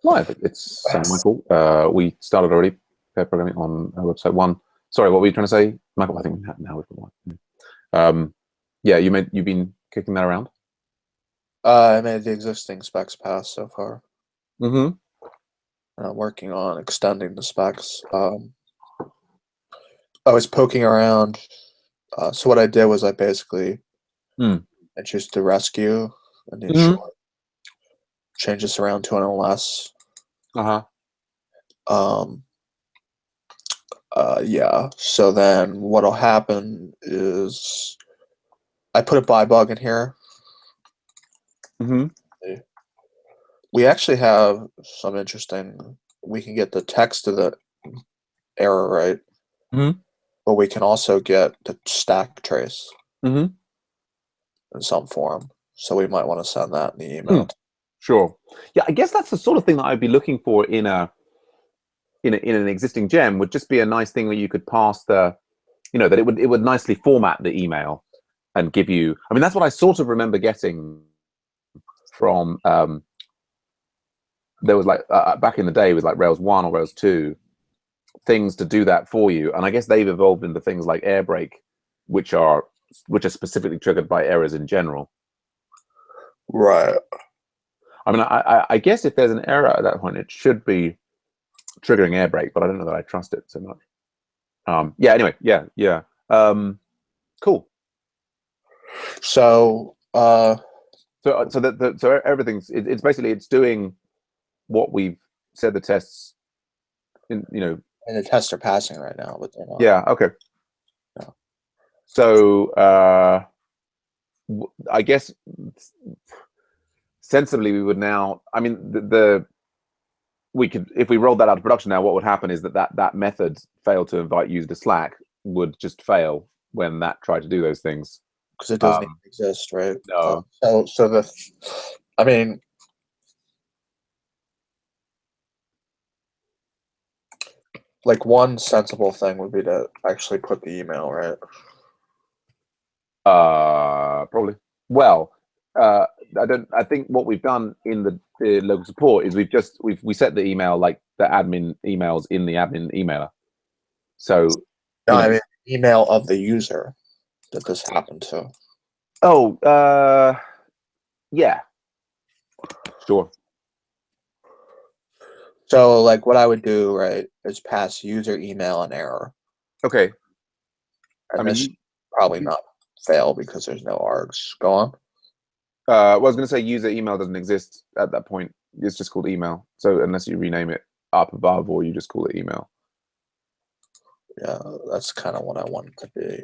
Live. It's Michael. We started already pair programming on our website one. Sorry, what were you trying to say, Michael? I think now we've got one. Yeah, you've been kicking that around. I made the existing specs pass so far. Mm-hmm. And I'm working on extending the specs. I was poking around. So what I did was I basically introduced the rescue and the short, change this around to an LS. Uh-huh. Yeah. So then what'll happen is I put a buy bug in here. Mm-hmm. We actually have some interesting. We can get the text of the error right, but we can also get the stack trace in some form. So we might want to send that in the email. Sure. Yeah, I guess that's the sort of thing that I'd be looking for in an existing gem. Would just be a nice thing where you could pass that it would nicely format the email and give you. I mean, that's what I sort of remember getting from. There was like back in the day with like Rails 1 or Rails 2 things to do that for you, and I guess they've evolved into things like air brake, which are specifically triggered by errors in general. Right. I mean, I guess if there's an error at that point, it should be triggering air brake, but I don't know that I trust it so much. Yeah. Anyway. Yeah. Cool. So. So everything's it's basically it's doing what we've said the tests And the tests are passing right now, but they're not. Yeah. Okay. No. So I guess sensibly we would now. I mean, we could, if we rolled that out of production now, what would happen is that method fail to invite user to Slack would just fail when that tried to do those things because it doesn't even exist, right? No. I mean, like one sensible thing would be to actually put the email, right? Probably. Well, I think what we've done in the local support is we set the email like the admin emails in the admin emailer. So I mean, email of the user that this happened to. Oh, yeah, sure. So, like, what I would do, right, is pass user email and error. Okay. And this should probably not fail because there's no args. Go on. Well, I was going to say user email doesn't exist at that point. It's just called email. So unless you rename it up above or you just call it email. Yeah, that's kind of what I want it to be.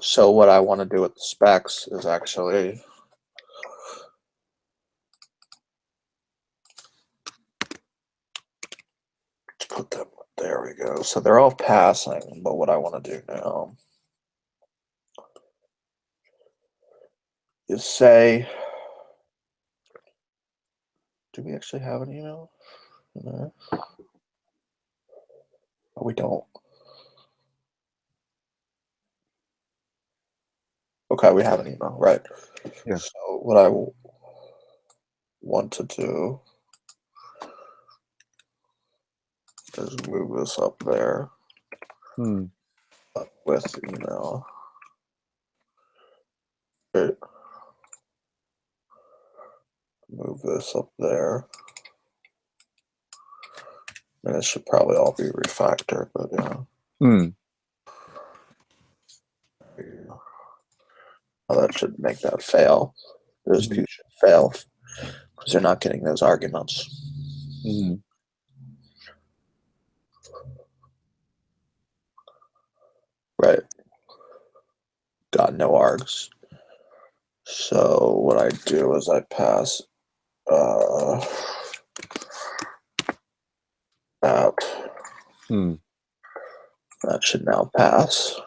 So what I want to do with the specs is actually put them, there we go. So they're all passing, but what I want to do now is say, do we actually have an email? No. Oh, we don't. Okay, we have an email, right? Yeah. So what I want to do is move this up there with email. Okay. Move this up there. And it should probably all be refactored, but yeah. Oh, that should make that fail. Those two should fail because they're not getting those arguments. Right. Got no args. So what I do is I pass out. That should now pass.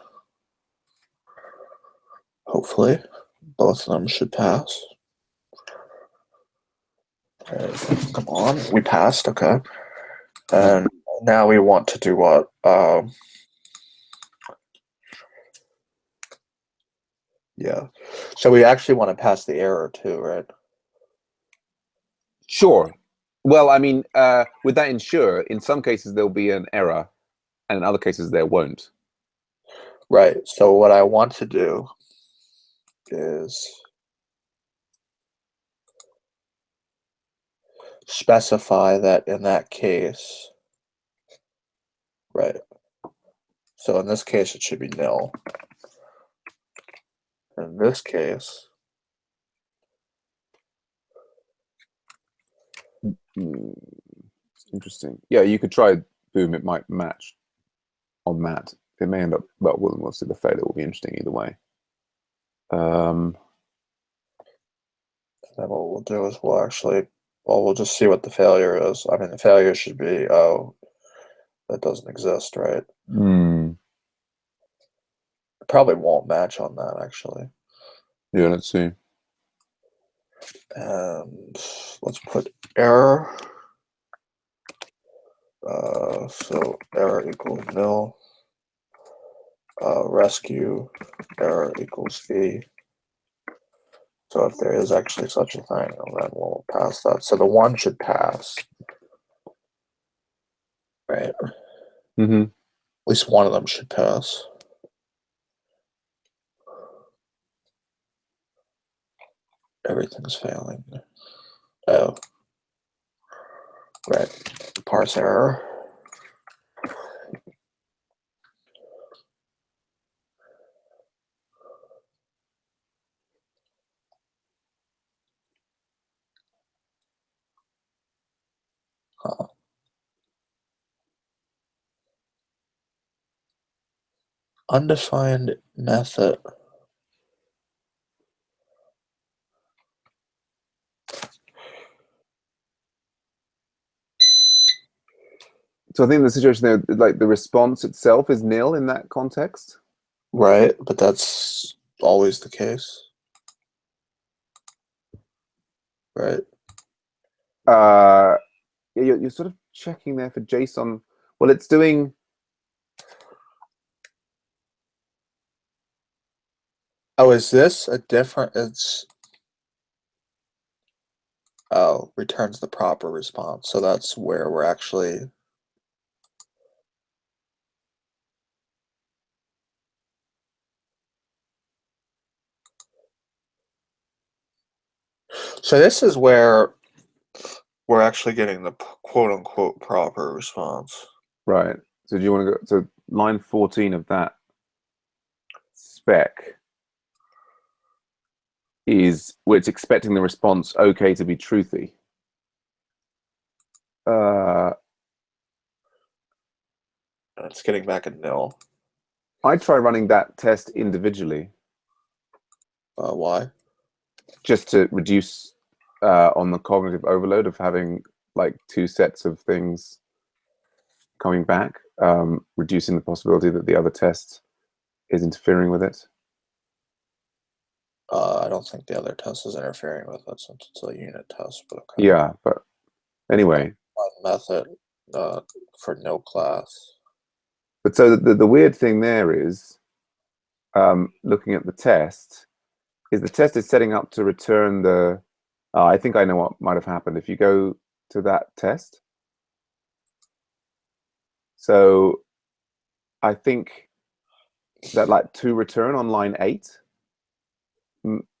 Hopefully, both of them should pass. Come on, we passed, okay. And now we want to do what? Yeah. So we actually want to pass the error too, right? Sure. Well, I mean, with that ensure, in some cases there'll be an error, and in other cases there won't. Right. So what I want to do is specify that in that case, right? So in this case, it should be nil. In this case, It's interesting. Yeah, you could try boom. It might match on that. It may end up. Well, we'll see. The failure will be interesting either way. then what we'll do is we'll just see what the failure is. I mean, the failure should be, oh, that doesn't exist, right? Hmm. It probably won't match on that, actually. Yeah, let's see. And let's put error. So error equals nil. Rescue error equals E. So if there is actually such a thing, then we'll pass that. So the 1 should pass. Right. Mm-hmm. At least one of them should pass. Everything's failing. Oh. Right. Parse error. Huh. Undefined method. So I think the situation there, like the response itself, is nil in that context. Right, but that's always the case. Right. You're sort of checking there for JSON. Well, it's doing. Oh, is this a different? Oh, returns the proper response. So that's where we're actually. So this is where we're actually getting the quote unquote proper response. Right. So do you want to go to line 14 of that spec? Is where it's expecting the response okay to be truthy. It's getting back a nil. I try running that test individually. Why? Just to reduce on the cognitive overload of having like two sets of things coming back, reducing the possibility that the other test is interfering with it. I don't think the other test is interfering with it since it's a unit test. But okay. Yeah, but anyway. Method for no class. But so the weird thing there is, looking at the test, is the test is setting up to return the. I think I know what might have happened. If you go to that test, so I think that like to return on line 8,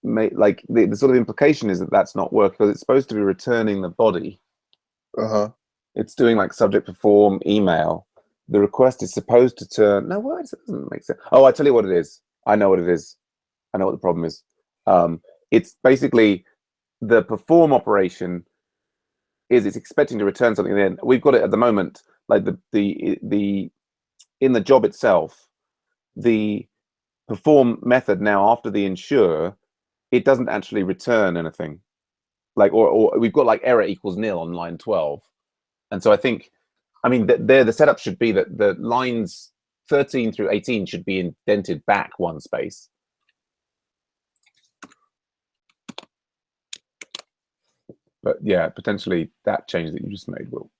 like the sort of implication is that that's not working because it's supposed to be returning the body. It's doing like subject perform email. The request is supposed to turn. No, what? It doesn't make sense. Oh, I tell you what it is. I know what it is. I know what the problem is. It's basically the perform operation is it's expecting to return something. Then we've got it at the moment, like the in the job itself, the perform method now after the ensure, it doesn't actually return anything. Like or we've got like error equals nil on line 12, and so I think, I mean, the setup should be that the lines 13 through 18 should be indented back one space. But yeah, potentially that change that you just made will.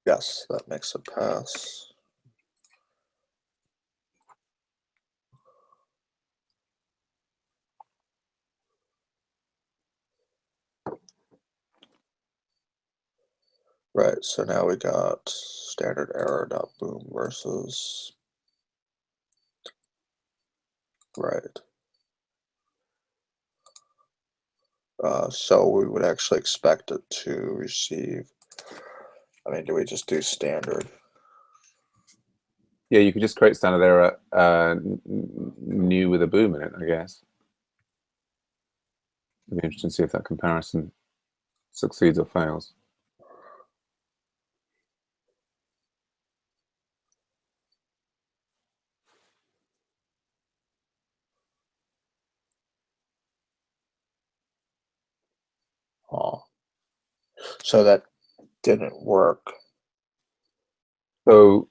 Yes, that makes it pass. Right, so now we got standard error.boom versus right. So we would actually expect it to receive, I mean, do we just do standard? Yeah, you could just create standard error new with a boom in it, I guess. It'd be interesting to see if that comparison succeeds or fails. Oh, so that didn't work. So,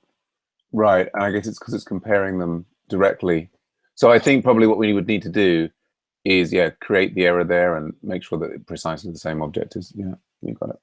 right, and I guess it's because it's comparing them directly. So I think probably what we would need to do is, yeah, create the error there and make sure that precisely the same object is, yeah, you got it.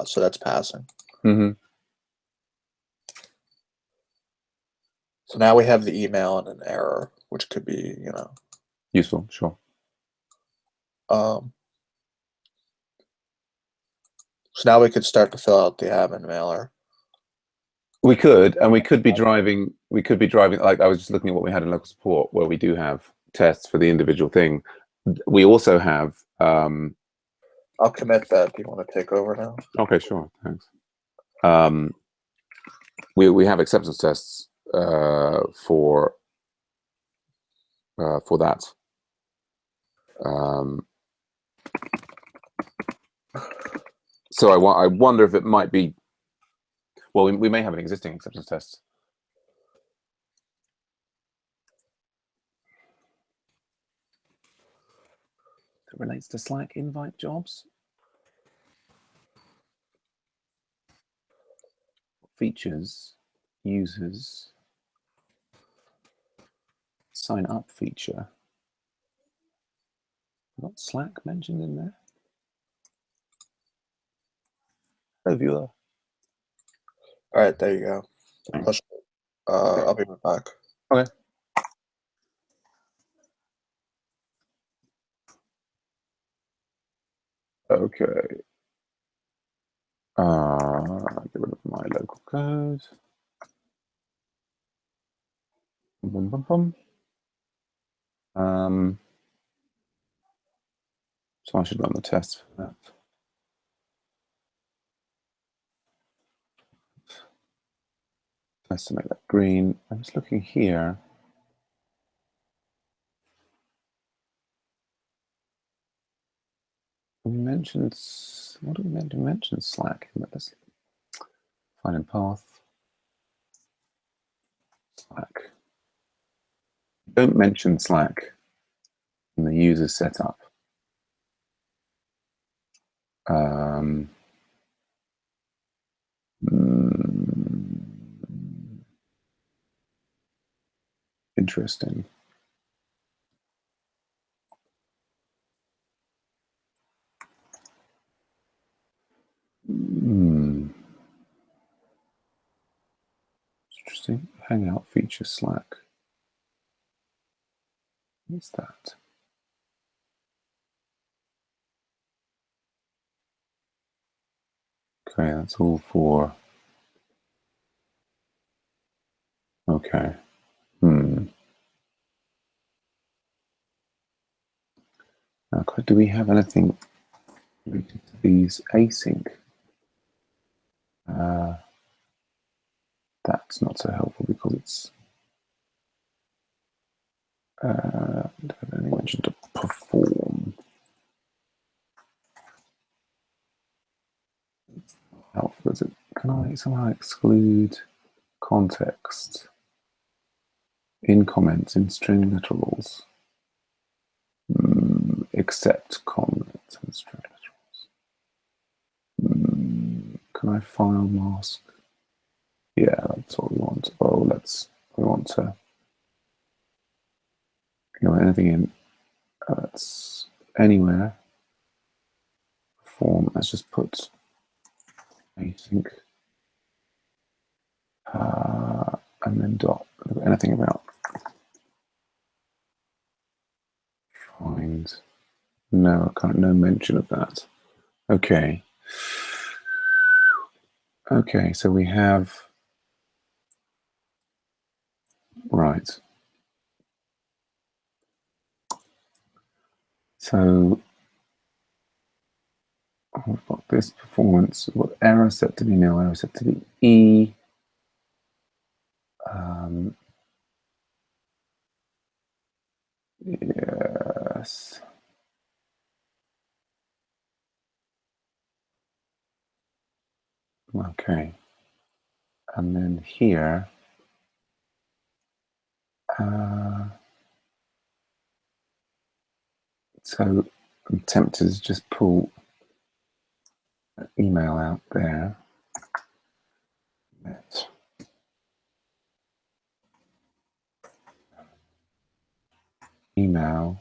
So that's passing. Mm-hmm. So now we have the email and an error, which could be, Useful, sure. So now we could start to fill out the admin mailer. We could, and we could be driving, like I was just looking at what we had in local support where we do have tests for the individual thing. We also have I'll commit that. Do you want to take over now? okay, sure, thanks. We have acceptance tests for that. So I wonder if it might be. Well, we may have an existing acceptance test. That relates to Slack invite jobs. Features, users, sign up feature. Got Slack mentioned in there? Hello, viewer. All right, there you go. Push. I'll be right back. Okay. Okay. Get rid of my local code. Bum, bum, bum. So I should run the test for that. Let's make that green. I'm just looking here. We mentioned, what did we mention? We mentioned Slack. Let's find in path. Slack. Don't mention Slack in the user setup. Interesting. Interesting. Hangout feature Slack. What's that? Okay, that's all for. Okay. Now, do we have anything related to these async? That's not so helpful because it's don't have any mention to perform. Helpful is it? Can I somehow exclude context? in comments, in string literals, except comments and string literals. Can I file mask? Yeah, that's what we want. Oh, we want to, anything in, that's anywhere, form, let's just put async, and then dot, anything about find, no, I can't, no mention of that. Okay. Okay, so we have, right. So we've got this performance, we've got error set to be nil, error set to be E. Yes. Okay. And then here, so I'm tempted to just pull an email out there. Email.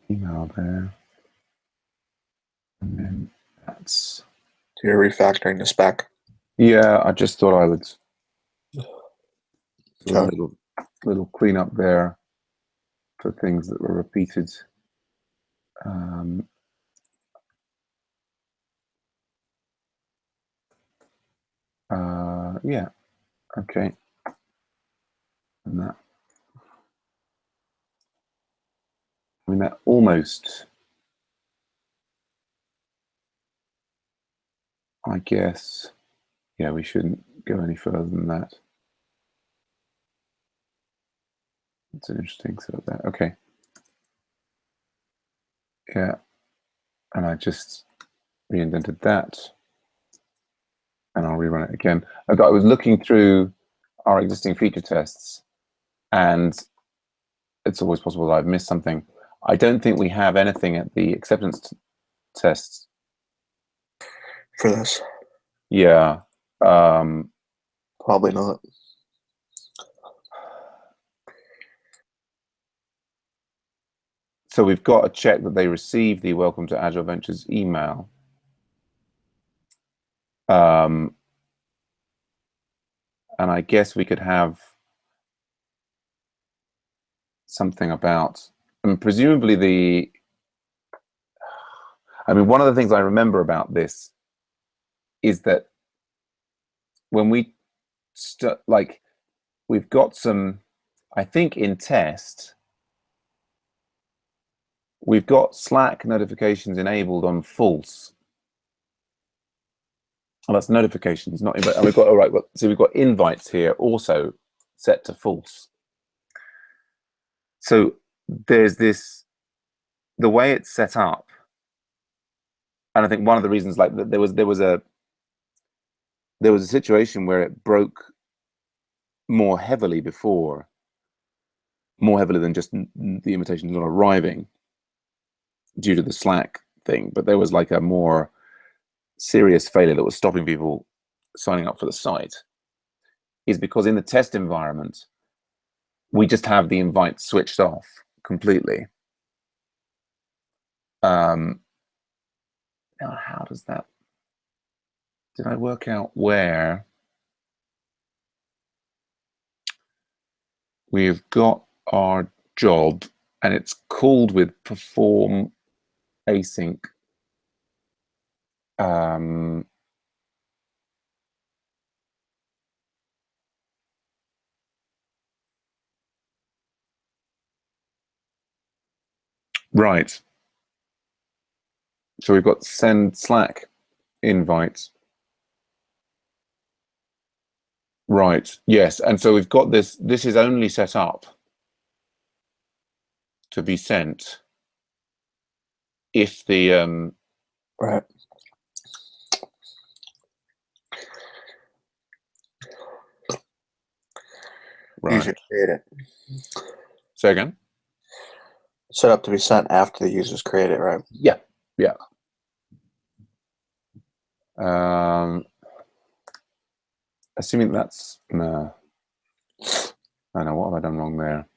Email there. And then that's. So you're refactoring the spec. Yeah, I just thought I would. Okay. Little cleanup there for things that were repeated. Yeah, okay. And that, I mean, that almost, I guess, yeah, we shouldn't go any further than that. It's an interesting sort of that. Okay. Yeah. And I just reindented that. And I'll rerun it again. I was looking through our existing feature tests, and it's always possible that I've missed something. I don't think we have anything at the acceptance tests For this. Yeah. Probably not. So we've got to check that they receive the Welcome to Agile Ventures email. And I guess we could have something about, I mean, presumably one of the things I remember about this is that when we we've got some, I think in test, we've got Slack notifications enabled on false. Oh, that's notifications, not invite. And we've got, all right, so we've got invites here also set to false. So there's this, the way it's set up, and I think one of the reasons, like, there was a situation where it broke more heavily before, more heavily than just the invitations not arriving due to the Slack thing, but there was like a more serious failure that was stopping people signing up for the site, is because in the test environment, we just have the invite switched off completely. Now, how does that, did I work out where we've got our job and it's called with perform async? Right. So we've got send Slack invite. Right. Yes. And so we've got this is only set up to be sent if the right. User create it. Say again? Set up to be sent after the users create it, right? Yeah. Assuming that's no. I know, what have I done wrong there?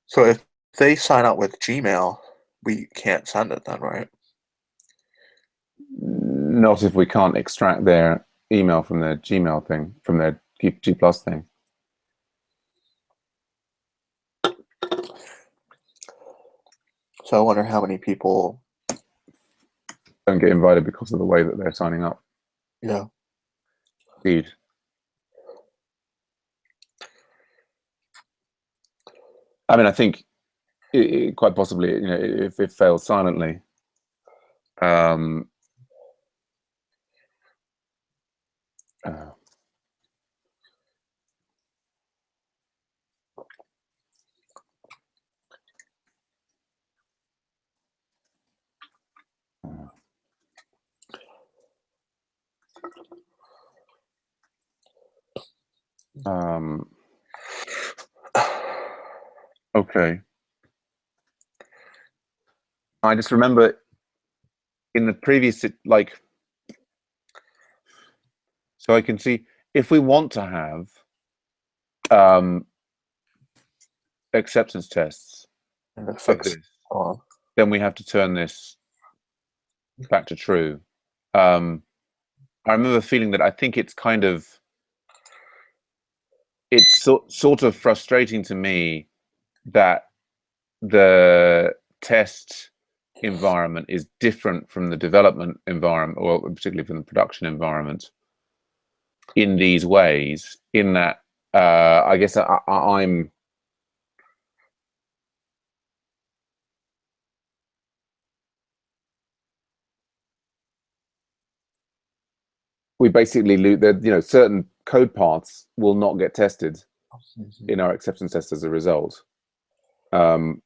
So if they sign up with Gmail, we can't send it then, right? Not if we can't extract their email from their Gmail thing, from their G Plus thing. So I wonder how many people don't get invited because of the way that they're signing up. Yeah. Indeed. I mean, I think quite possibly, if it fails silently, okay. I just remember in the previous, so I can see if we want to have acceptance tests and of this, then we have to turn this back to true. I remember feeling that I think it's kind of, it's sort of frustrating to me that the test environment is different from the development environment, or particularly from the production environment, in these ways, in that I guess I'm we basically lose that, certain code paths will not get tested in our acceptance test as a result, and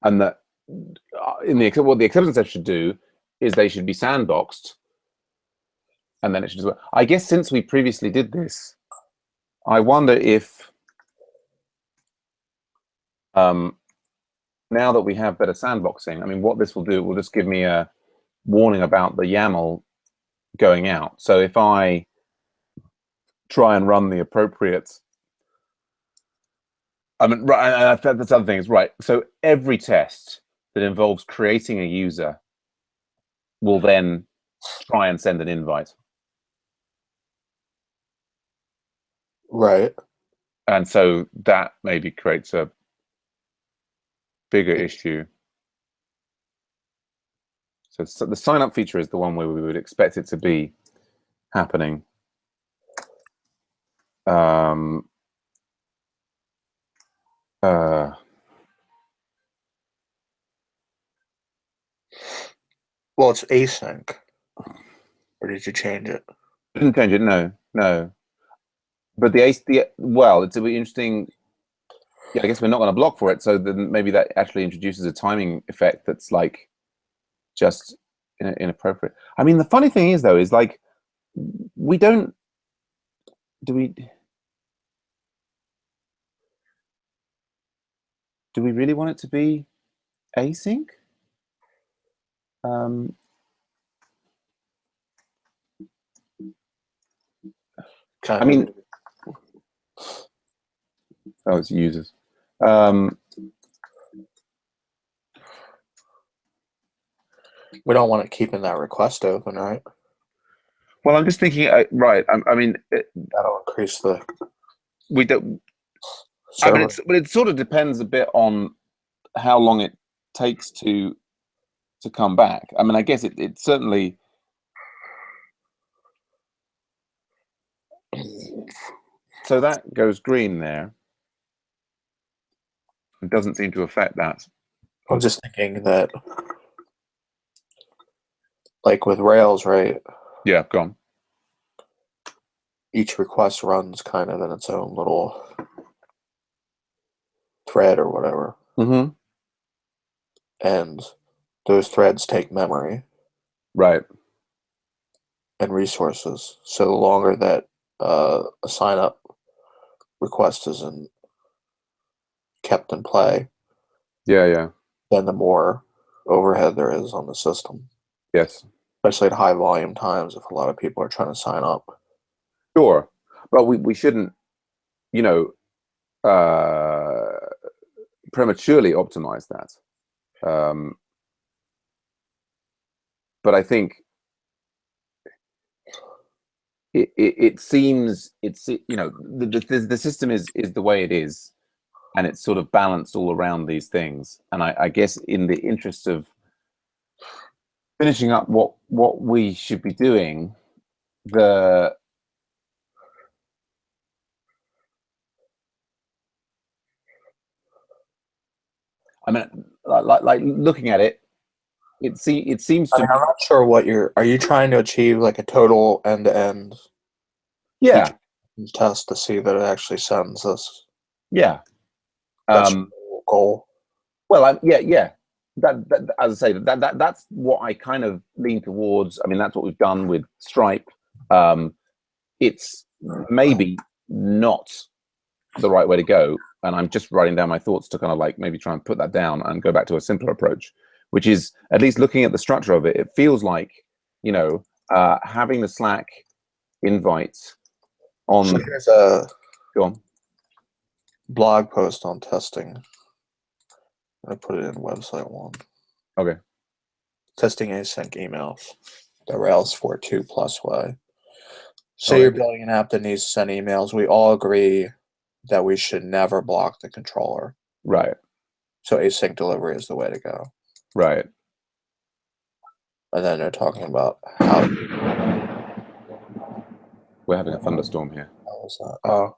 that what the acceptance test should do is they should be sandboxed, and then it should just work. I guess since we previously did this, I wonder if now that we have better sandboxing, I mean, what this will do, it will just give me a warning about the YAML going out. So if I try and run the appropriate, I mean, right, that's other thing is right. So every test that involves creating a user will then try and send an invite. Right. And so that maybe creates a bigger issue. So the sign up feature is the one where we would expect it to be happening. Well, it's async. Or did you change it? I didn't change it. No. But well, it's a bit interesting. Yeah, I guess we're not going to block for it. So then maybe that actually introduces a timing effect that's like just inappropriate. I mean, the funny thing is though, is like we don't. Do we really want it to be async? I mean, oh, it's users. We don't want it keeping that request open, right? Well, I'm just thinking, right. I mean, that'll increase the. We don't. I mean, it sort of depends a bit on how long it takes to come back. I mean, I guess it certainly. So that goes green there. It doesn't seem to affect that. I'm just thinking that, like with Rails, right? Yeah, go on. Each request runs kind of in its own little thread or whatever. Mm-hmm. And those threads take memory Right. and resources. So the longer that a sign up request isn't kept in play, Yeah. then the more overhead there is on the system. Yes. Especially at high volume times if a lot of people are trying to sign up. Sure. But we shouldn't, you know, prematurely optimize that. But I think it seems the system is the way it is, and it's sort of balanced all around these things. And I guess in the interest of finishing up what we should be doing, I mean, like looking at it, it seems to I'm not sure what are you trying to achieve like a total end-to-end yeah test to see that it actually sends this? yeah That's your goal. well yeah that as I say that's what I kind of lean towards. I mean, that's what we've done with Stripe. It's maybe not the right way to go, and I'm just writing down my thoughts to kind of like maybe try and put that down and go back to a simpler approach, which is at least looking at the structure of it. It feels like, you know, having the Slack invites on. So here's a Go on. blog post on testing. I put it in website 1. Okay. Testing async emails. The Rails 4.2 plus way. So Okay. you're building an app that needs to send emails. We all agree that we should never block the controller. Right. So async delivery is the way to go. Right. And then they're talking about how. We're having a thunderstorm here. How was that? Oh.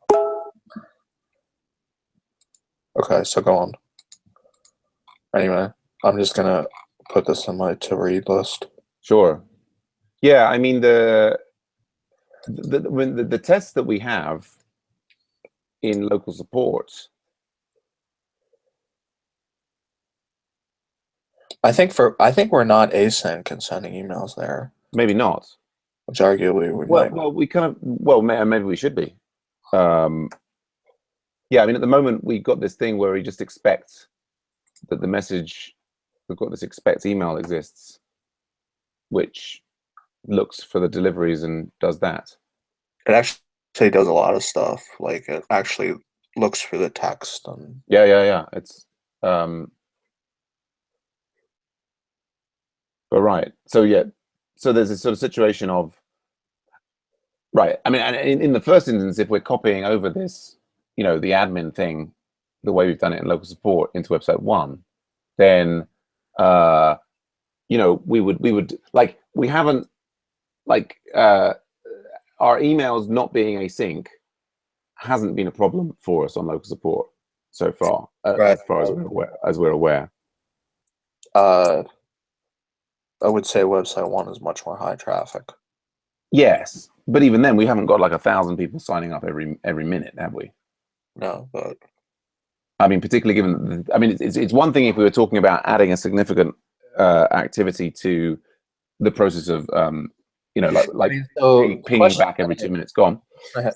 Okay, so go on. Anyway, I'm just gonna put this in my to read list. Sure. Yeah, I mean the tests that we have in local support. I think we're not async and sending emails there. Maybe not. Which arguably we might. Well, we kind of maybe we should be. Yeah, I mean, at the moment we got this thing where we just expect that the message, we've got this expect email exists, which looks for the deliveries and does that. It actually does a lot of stuff. Like it actually looks for the text and yeah. It's but right. So yeah, so there's this sort of situation of right. I mean, and in the first instance, if we're copying over this, you know, the admin thing, the way we've done it in local support into website 1, then you know, we would like we haven't like our emails not being async hasn't been a problem for us on local support so far, right. as far as we're aware. I would say website 1 is much more high traffic. Yes, but even then, we haven't got like 1,000 people signing up every minute, have we? No, but I mean, particularly given, I mean, it's one thing if we were talking about adding a significant activity to the process of, you know, like so pinging back every 2 minutes. Go on.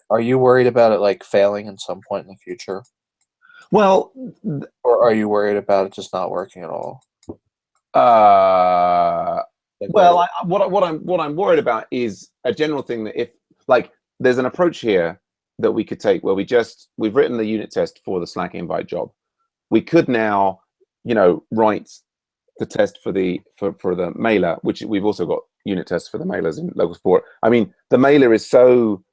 Are you worried about it like failing in some point in the future? Well, or are you worried about it just not working at all? Well, what I'm worried about is a general thing that if like there's an approach here that we could take where we've written the unit test for the Slack invite job. We could now, you know, write the test for the mailer, which we've also got unit tests for the mailers in local support. I mean, the mailer is so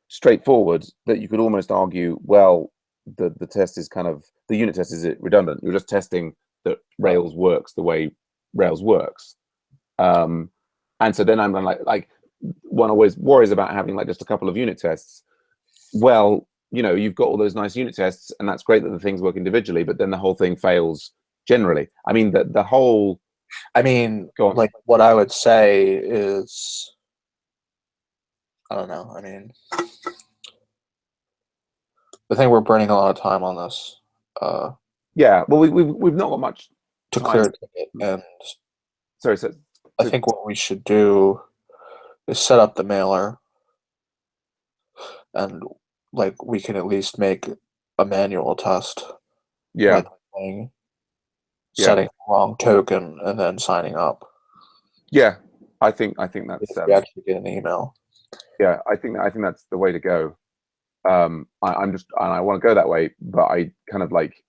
straightforward that you could almost argue, well, the test is kind of the unit test is redundant. You're just testing that Rails works the way Rails works. And so then I'm like one always worries about having like just a couple of unit tests. Well, you know, you've got all those nice unit tests, and that's great that the things work individually, but then the whole thing fails generally. I mean, the whole. I mean, like what I would say is, I don't know. I mean, I think we're burning a lot of time on this. Yeah, well, we've not got much to time. clear a ticket, and sorry, so I think what we should do is set up the mailer, and like we can at least make a manual test. Yeah, Like setting the wrong token and then signing up. Yeah, I think that's If we actually get an email. yeah, I think that's the way to go. I'm just, and I want to go that way, but I kind of like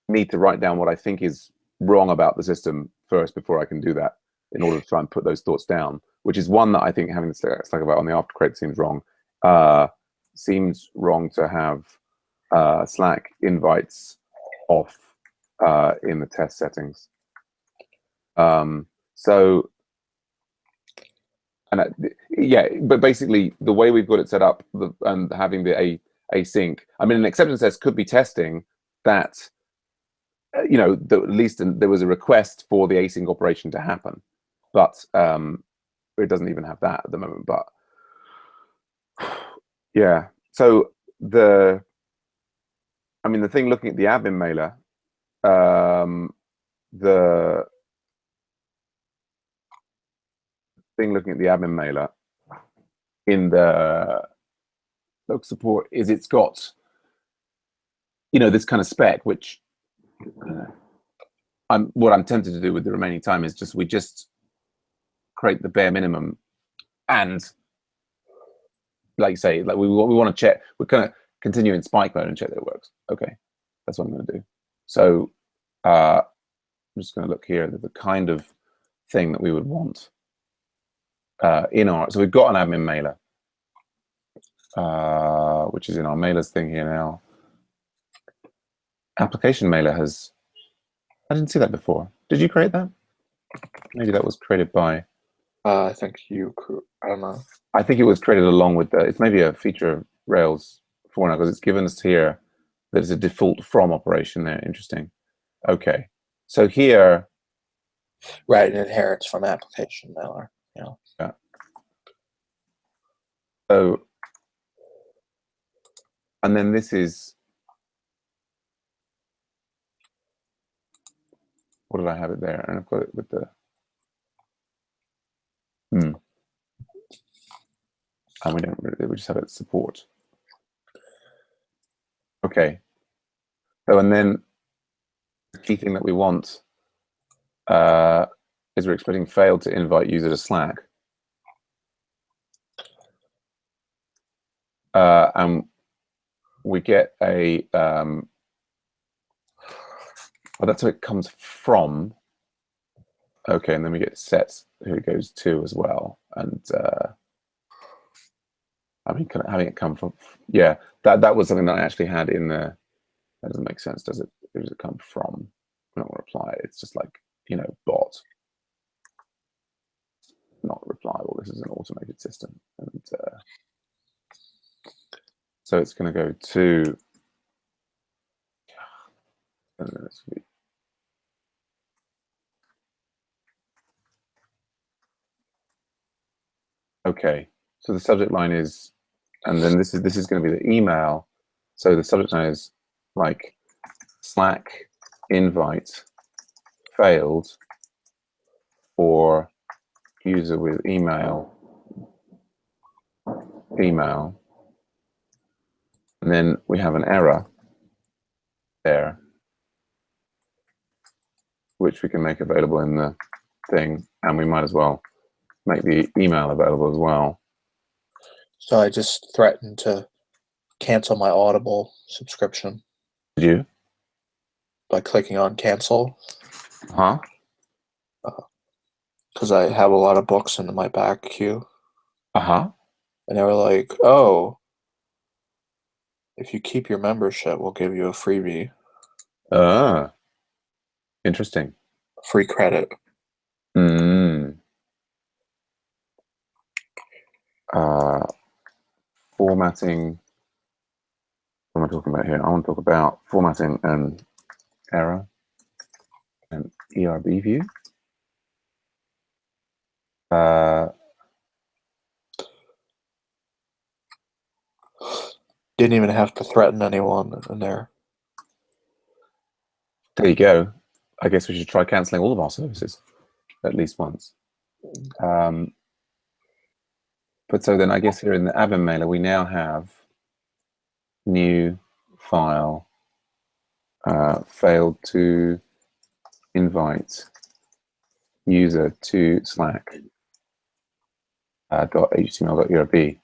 need to write down what I think is wrong about the system first before I can do that, in order to try and put those thoughts down. Which is one that I think having the Slack about on the after credit seems wrong. Seems wrong to have Slack invites off in the test settings. So, and yeah, but basically the way we've got it set up, and having the async, I mean, an acceptance test could be testing that, you know, at least there was a request for the async operation to happen, but it doesn't even have that at the moment. But yeah, so the thing looking at the admin mailer, the thing looking at the admin mailer in the local support is it's got, you know, this kind of spec, which what I'm tempted to do with the remaining time is we just create the bare minimum, and like you say, like we want to check, we're going to continue in spike mode and check that it works. Okay, that's what I'm going to do. So I'm just going to look here at the kind of thing that we would want in our, so we've got an admin mailer, which is in our mailers thing here now. Application mailer has, I didn't see that before. Did you create that? Maybe that was created by, I think I don't know. I think it was created along with the, it's maybe a feature of Rails 4 now, because it's given us here that it's a default from operation there. Interesting. Okay, so here, right, it inherits from application mailer. Yeah. So, and then this is, what did I have it there? And I've got it with the, and we don't really, we just have it support. Okay. So, and then the key thing that we want is we're expecting failed to invite user to Slack. And we get a, well, that's where it comes from. Okay, and then we get sets who it goes to as well. And I mean, kind of having it come from, yeah, that was something that I actually had in the, that doesn't make sense, does it? Who does it come from? I'm not going to reply. It's just like, you know, bot. Not replyable. This is an automated system. And so it's going to go to, okay, so the subject line is, and then this is going to be the email. So the subject line is like Slack invite failed for user with email, and then we have an error there, which we can make available in the thing, and we might as well make the email available as well. So I just threatened to cancel my Audible subscription. Did you? By clicking on cancel. Huh? Because I have a lot of books in my back queue. Uh-huh. And they were like, oh, if you keep your membership, we'll give you a freebie. Interesting. Free credit. Formatting. What am I talking about here? I want to talk about formatting and error and ERB view. Didn't even have to threaten anyone in there. There you go. I guess we should try canceling all of our services at least once. But so then I guess here in the admin mailer, we now have new file, failed to invite user to Slack .html.urb.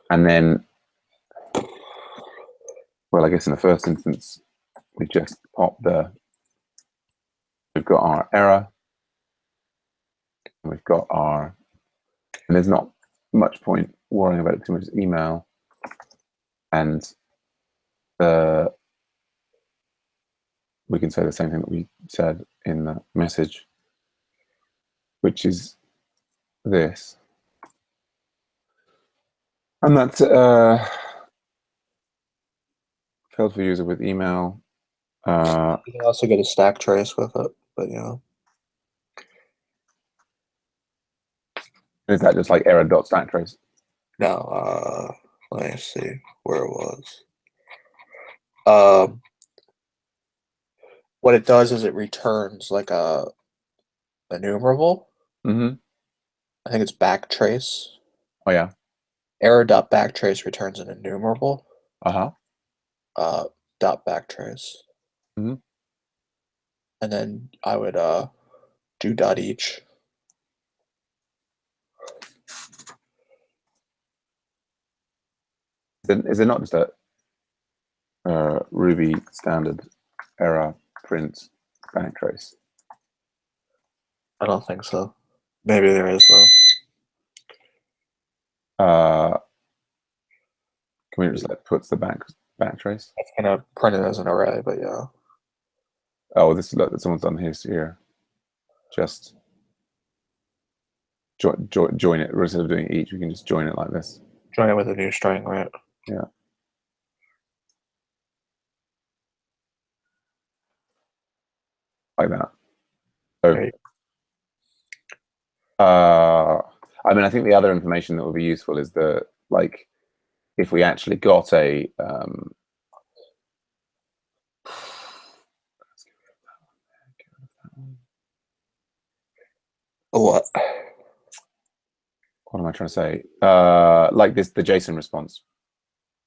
And then, well, I guess in the first instance, we just pop we've got our error, and we've got our, and there's not much point worrying about it too much email, and we can say the same thing that we said in the message, which is this. And that's failed for user with email. You can also get a stack trace with it, but yeah. Is that just like error.stack trace? No, let me see where it was. What it does is it returns like a enumerable. Mm-hmm. I think it's backtrace. Oh yeah. Error.backtrace returns an enumerable. Uh-huh. Dot backtrace. Mm-hmm. And then I would do dot each. Is it not just a Ruby standard error print backtrace? I don't think so. Maybe there is though. Can we just puts the backtrace? It's gonna print it as an array, but yeah. Oh, this look that someone's done his here. Just join it instead of doing each. We can just join it like this. Join it with a new string, right? Yeah. Like that. So, I mean, I think the other information that would be useful is if we actually got a what? What am I trying to say? Like the JSON response.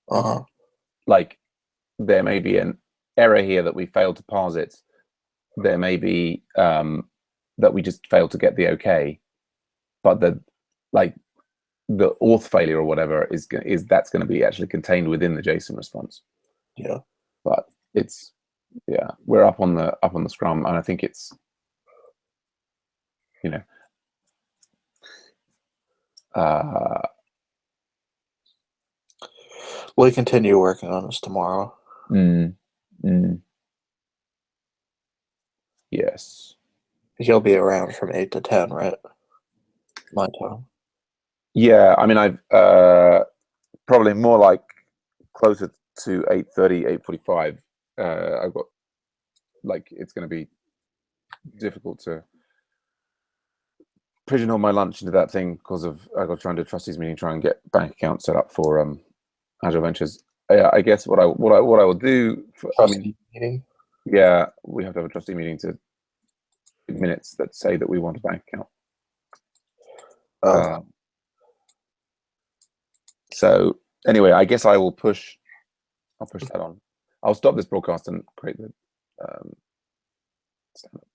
Uh-huh. Like there may be an error here that we failed to parse it. There may be that we just failed to get the okay, but the auth failure or whatever is that's going to be actually contained within the JSON response. Yeah. But it's we're up on the Scrum, and I think it's we'll continue working on this tomorrow. Yes. You'll be around from 8 to 10, right? My time. Yeah, I mean, I've probably more like closer to 8:30, 8:45. I've got it's going to be difficult to pigeonhole my lunch into that thing because of I got trying to do a trustees meeting, try and get bank account set up for Agile Ventures. I guess what I will do. Meeting. Yeah, we have to have a trustee meeting to minutes that say that we want a bank account. So anyway, I guess I'll push that on. I'll stop this broadcast and create the stand-up.